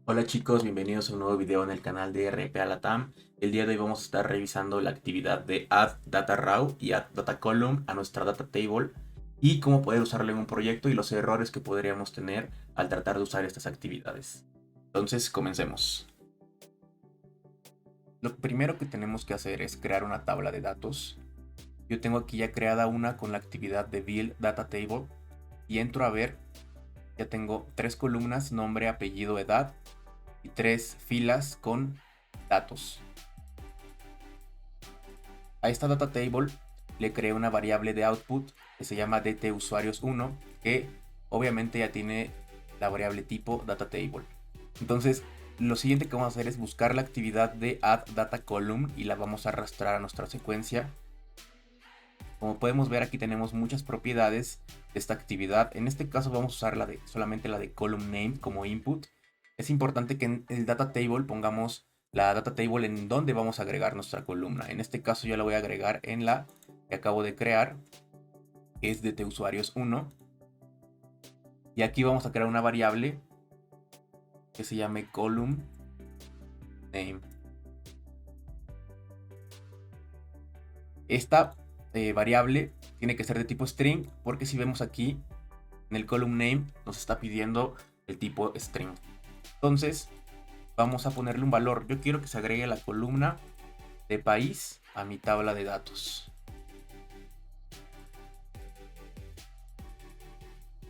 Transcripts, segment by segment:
Hola chicos, bienvenidos a un nuevo video en el canal de RPA Latam. El día de hoy vamos a estar revisando la actividad de Add Data Raw y Add Data Column a nuestra Data Table y cómo poder usarla en un proyecto y los errores que podríamos tener al tratar de usar estas actividades. Entonces, comencemos. Lo primero que tenemos que hacer es crear una tabla de datos. Yo tengo aquí ya creada una con la actividad de Build Data Table y entro a ver, ya tengo 3 columnas, nombre, apellido, edad y 3 filas con datos. A esta data table le creé una variable de output que se llama dtusuarios1, que obviamente ya tiene la variable tipo data table. Entonces, lo siguiente que vamos a hacer es buscar la actividad de add data column y la vamos a arrastrar a nuestra secuencia. Como podemos ver, aquí tenemos muchas propiedades de esta actividad. En este caso vamos a usar solamente la de column name como input. Es importante que en el data table pongamos la data table en donde vamos a agregar nuestra columna. En este caso yo la voy a agregar en la que acabo de crear, que es dtusuarios1. Y aquí vamos a crear una variable que se llame column name. Esta variable tiene que ser de tipo string, porque si vemos aquí en el column name nos está pidiendo el tipo string. Entonces vamos a ponerle un valor. Yo quiero que se agregue la columna de país a mi tabla de datos.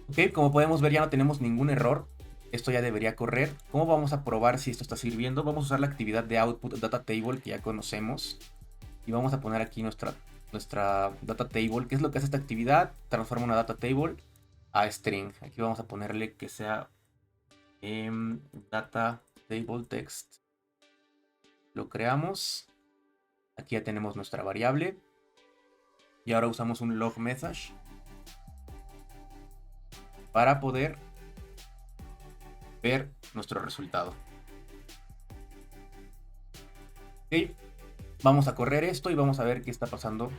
Ok, como podemos ver ya no tenemos ningún error. Esto ya debería correr. ¿Cómo vamos a probar si esto está sirviendo? Vamos a usar la actividad de output data table que ya conocemos. Y vamos a poner aquí nuestra data table. ¿Qué es lo que hace esta actividad? Transforma una data table a string. Aquí vamos a ponerle que sea data table text. Lo creamos. Aquí ya tenemos nuestra variable. Y ahora usamos un log message para poder ver nuestro resultado. Ok, vamos a correr esto y vamos a ver qué está pasando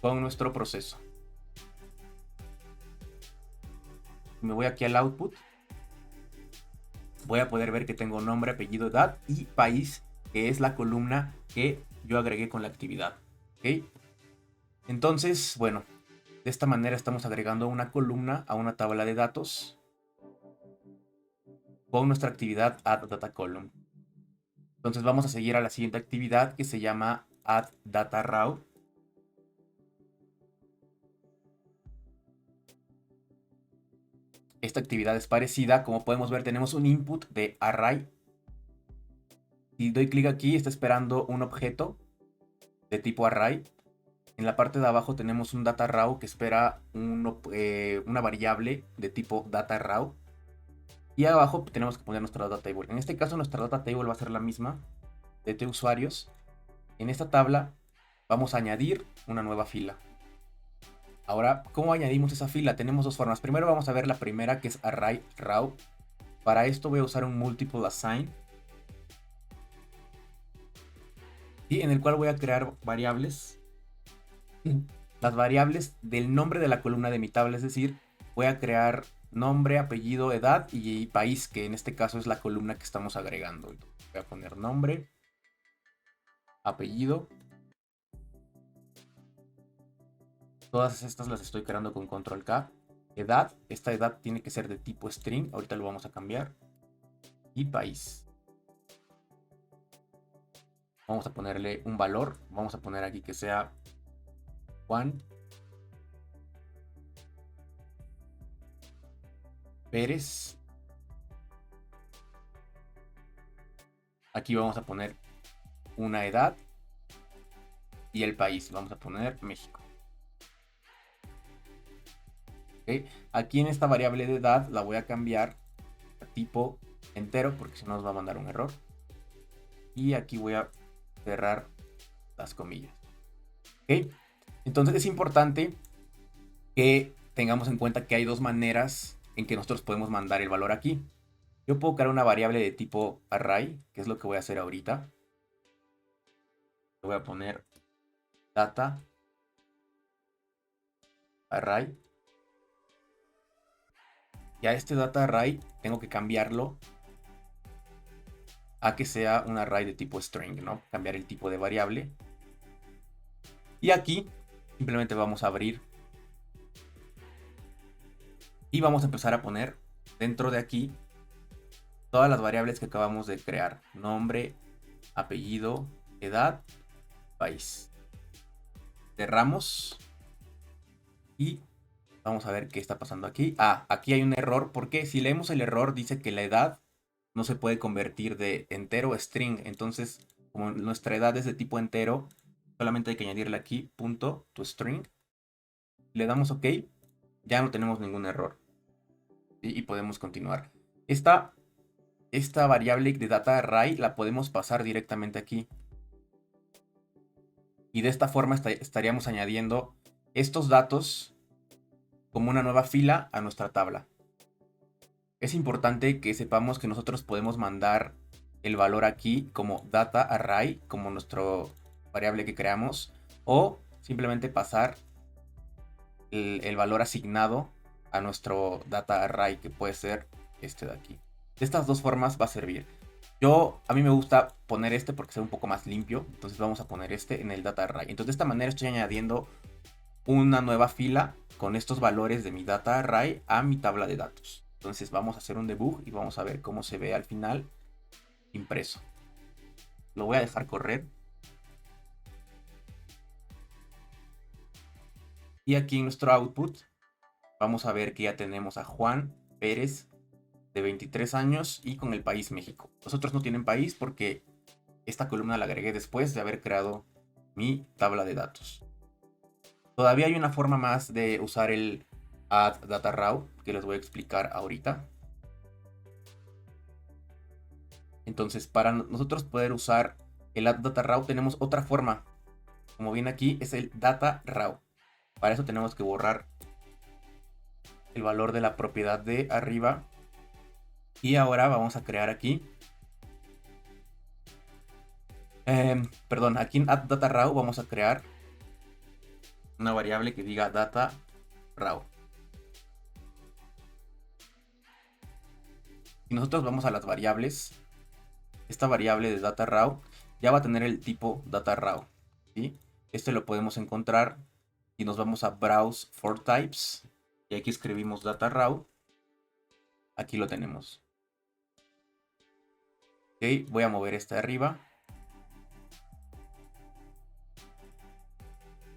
con nuestro proceso. Me voy aquí al output. Voy a poder ver que tengo nombre, apellido, edad y país, que es la columna que yo agregué con la actividad. ¿Ok? Entonces, bueno, de esta manera estamos agregando una columna a una tabla de datos con nuestra actividad add data column. Entonces vamos a seguir a la siguiente actividad que se llama add data raw. Esta actividad es parecida. Como podemos ver, tenemos un input de array. Si doy clic aquí, está esperando un objeto de tipo array. En la parte de abajo tenemos un data raw que espera una variable de tipo data raw. Y abajo tenemos que poner nuestra data table. En este caso nuestra data table va a ser la misma de usuarios. En esta tabla vamos a añadir una nueva fila. Ahora, ¿cómo añadimos esa fila? Tenemos dos formas. Primero vamos a ver la primera, que es array raw. Para esto voy a usar un multiple assign, y en el cual voy a crear variables. Las variables del nombre de la columna de mi tabla, es decir, voy a crear nombre, apellido, edad y país, que en este caso es la columna que estamos agregando. Voy a poner nombre, apellido. Todas estas las estoy creando con control K. Edad, esta edad tiene que ser de tipo string, ahorita lo vamos a cambiar. Y país. Vamos a ponerle un valor, vamos a poner aquí que sea Juan Pérez. Aquí vamos a poner una edad y el país, vamos a poner México. ¿Okay? Aquí en esta variable de edad la voy a cambiar a tipo entero, porque si no nos va a mandar un error. Y aquí voy a cerrar las comillas. ¿Okay? Entonces es importante que tengamos en cuenta que hay dos maneras en que nosotros podemos mandar el valor aquí. Yo puedo crear una variable de tipo array, que es lo que voy a hacer ahorita. Le voy a poner data array. Y a este data array tengo que cambiarlo a que sea un array de tipo string, ¿no? Cambiar el tipo de variable. Y aquí simplemente vamos a abrir y vamos a empezar a poner dentro de aquí todas las variables que acabamos de crear. Nombre, apellido, edad, país. Cerramos y vamos a ver qué está pasando aquí. Aquí hay un error porque si leemos el error dice que la edad no se puede convertir de entero a string. Entonces, como nuestra edad es de tipo entero, solamente hay que añadirle aquí punto to string. Le damos OK, ya no tenemos ningún error. ¿Sí? Y podemos continuar. Esta variable de data array la podemos pasar directamente aquí. Y de esta forma estaríamos añadiendo estos datos como una nueva fila a nuestra tabla. Es importante que sepamos que nosotros podemos mandar el valor aquí como data array, como nuestro variable que creamos, o simplemente pasar el valor asignado a nuestro data array, que puede ser este de aquí. De estas dos formas va a servir. A mí me gusta poner este porque se ve un poco más limpio, entonces vamos a poner este en el data array. Entonces de esta manera estoy añadiendo una nueva fila con estos valores de mi data array a mi tabla de datos. Entonces vamos a hacer un debug y vamos a ver cómo se ve al final impreso. Lo voy a dejar correr. Y aquí en nuestro output vamos a ver que ya tenemos a Juan Pérez de 23 años y con el país México. Los otros no tienen país porque esta columna la agregué después de haber creado mi tabla de datos. Todavía hay una forma más de usar el add data raw que les voy a explicar ahorita. Entonces, para nosotros poder usar el add data raw tenemos otra forma. Como ven aquí, es el data raw. Para eso tenemos que borrar el valor de la propiedad de arriba. Y ahora vamos a crear aquí. Aquí en add data raw vamos a crear una variable que diga data raw. Si nosotros vamos a las variables, esta variable de data raw ya va a tener el tipo data raw, ¿sí? Este lo podemos encontrar y nos vamos a browse for types y aquí escribimos data raw. Aquí lo tenemos. Ok, voy a mover este arriba.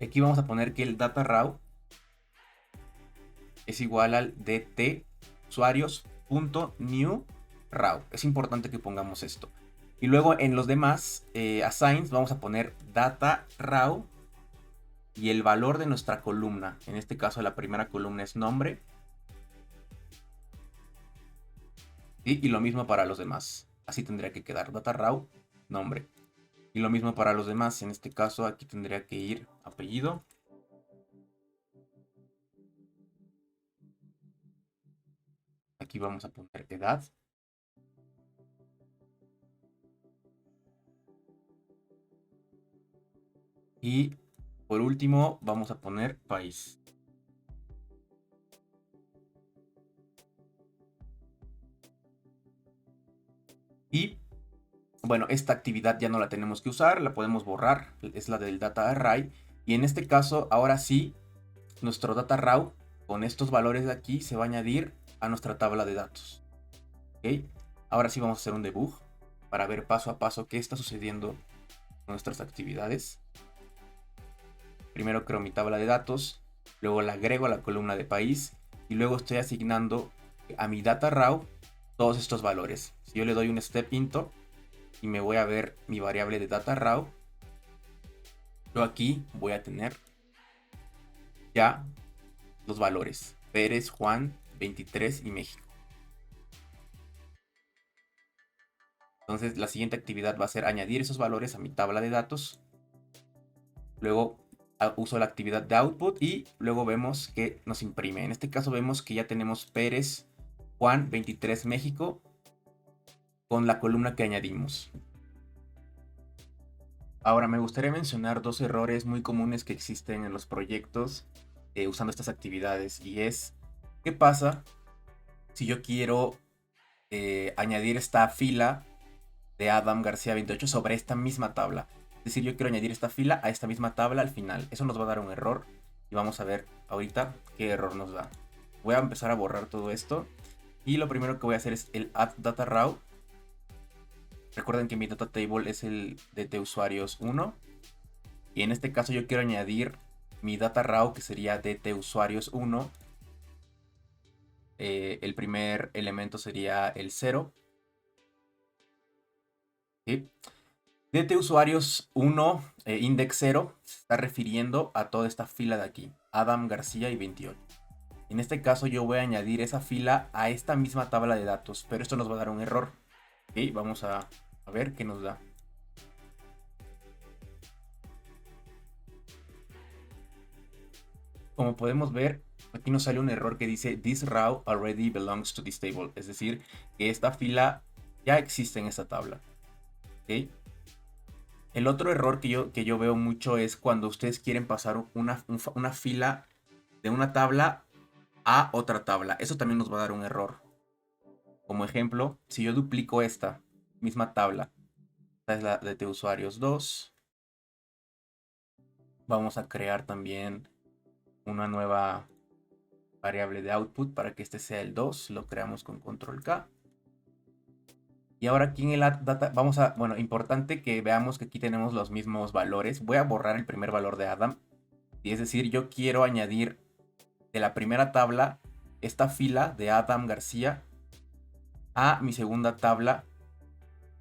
Aquí vamos a poner que el data raw es igual al dt usuarios.new raw. Es importante que pongamos esto. Y luego en los demás assigns vamos a poner data raw y el valor de nuestra columna. En este caso la primera columna es nombre. ¿Sí? Y lo mismo para los demás. Así tendría que quedar data raw, nombre. Y lo mismo para los demás. En este caso aquí tendría que ir apellido. Aquí vamos a poner edad. Y por último vamos a poner país. Y bueno, esta actividad ya no la tenemos que usar, la podemos borrar, es la del data array. Y en este caso, ahora sí, nuestro data raw con estos valores de aquí se va a añadir a nuestra tabla de datos. ¿Ok? Ahora sí vamos a hacer un debug para ver paso a paso qué está sucediendo con nuestras actividades. Primero creo mi tabla de datos, luego la agrego a la columna de país y luego estoy asignando a mi data raw todos estos valores. Si yo le doy un step into y me voy a ver mi variable de data raw, yo aquí voy a tener ya los valores Pérez, Juan, 23 y México. Entonces la siguiente actividad va a ser añadir esos valores a mi tabla de datos. Luego uso la actividad de output y luego vemos que nos imprime. En este caso vemos que ya tenemos Pérez, Juan, 23 México con la columna que añadimos. Ahora me gustaría mencionar dos errores muy comunes que existen en los proyectos usando estas actividades, y es ¿qué pasa si yo quiero añadir esta fila de Adam García 28 sobre esta misma tabla. Es decir, yo quiero añadir esta fila a esta misma tabla al final. Eso nos va a dar un error y vamos a ver ahorita qué error nos da. Voy a empezar a borrar todo esto y lo primero que voy a hacer es el add data raw. Recuerden que mi data table es el DT usuarios 1 y en este caso yo quiero añadir mi data raw, que sería DT usuarios 1. El primer elemento sería el 0. ¿Sí? DT usuarios 1, index 0, se está refiriendo a toda esta fila de aquí, Adam García y 28. En este caso yo voy a añadir esa fila a esta misma tabla de datos, pero esto nos va a dar un error. ¿Okay? Vamos a ver qué nos da. Como podemos ver, aquí nos sale un error que dice "This row already belongs to this table", es decir, que esta fila ya existe en esta tabla. ¿Okay? El otro error que yo veo mucho es cuando ustedes quieren pasar una fila de una tabla a otra tabla. Eso también nos va a dar un error. Como ejemplo, si yo duplico esta misma tabla, esta es la de usuarios 2, vamos a crear también una nueva variable de output para que este sea el 2, lo creamos con control K. Y ahora aquí en el add data, vamos a, bueno, importante que veamos que aquí tenemos los mismos valores. Voy a borrar el primer valor de Adam. Y es decir, yo quiero añadir de la primera tabla esta fila de Adam García a mi segunda tabla,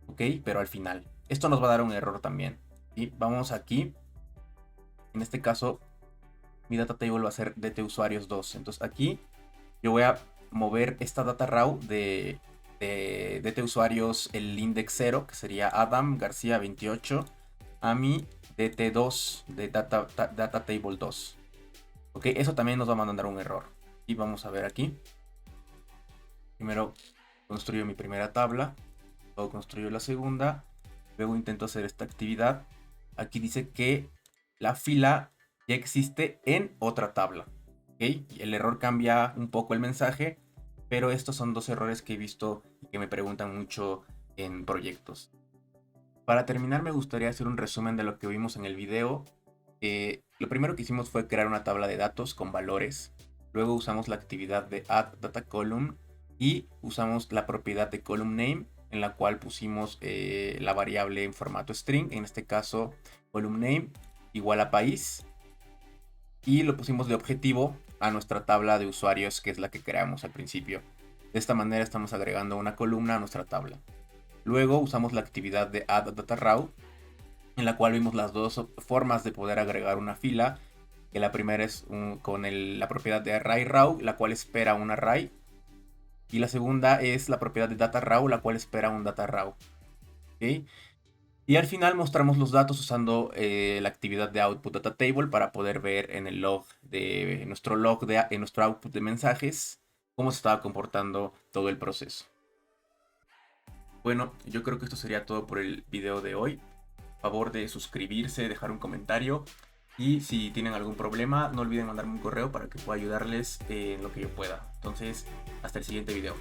ok, pero al final. Esto nos va a dar un error también. Y vamos aquí. En este caso, mi data table va a ser DT usuarios 2. Entonces aquí yo voy a mover esta data raw de DT usuarios el index 0, que sería Adam García 28, a mi DT2 de data table 2. Ok, eso también nos va a mandar un error. Y vamos a ver aquí. Primero construyo mi primera tabla, luego construyo la segunda, luego intento hacer esta actividad. Aquí dice que la fila ya existe en otra tabla. ¿Okay? Y el error cambia un poco el mensaje, pero estos son dos errores que he visto y que me preguntan mucho en proyectos. Para terminar, me gustaría hacer un resumen de lo que vimos en el video. Lo primero que hicimos fue crear una tabla de datos con valores. Luego usamos la actividad de add data column y usamos la propiedad de column name, en la cual pusimos la variable en formato string, en este caso column name igual a país, y lo pusimos de objetivo a nuestra tabla de usuarios, que es la que creamos al principio. De esta manera estamos agregando una columna a nuestra tabla. Luego usamos la actividad de add data raw, en la cual vimos las dos formas de poder agregar una fila, que la primera es con la propiedad de array raw, la cual espera un array, y la segunda es la propiedad de data raw, la cual espera un data raw. ¿Okay? Y al final mostramos los datos usando la actividad de output data table para poder ver en el log de nuestro en nuestro output de mensajes cómo se estaba comportando todo el proceso. Bueno, yo creo que esto sería todo por el video de hoy. Por favor de suscribirse, dejar un comentario y si tienen algún problema no olviden mandarme un correo para que pueda ayudarles en lo que yo pueda. Entonces, hasta el siguiente video.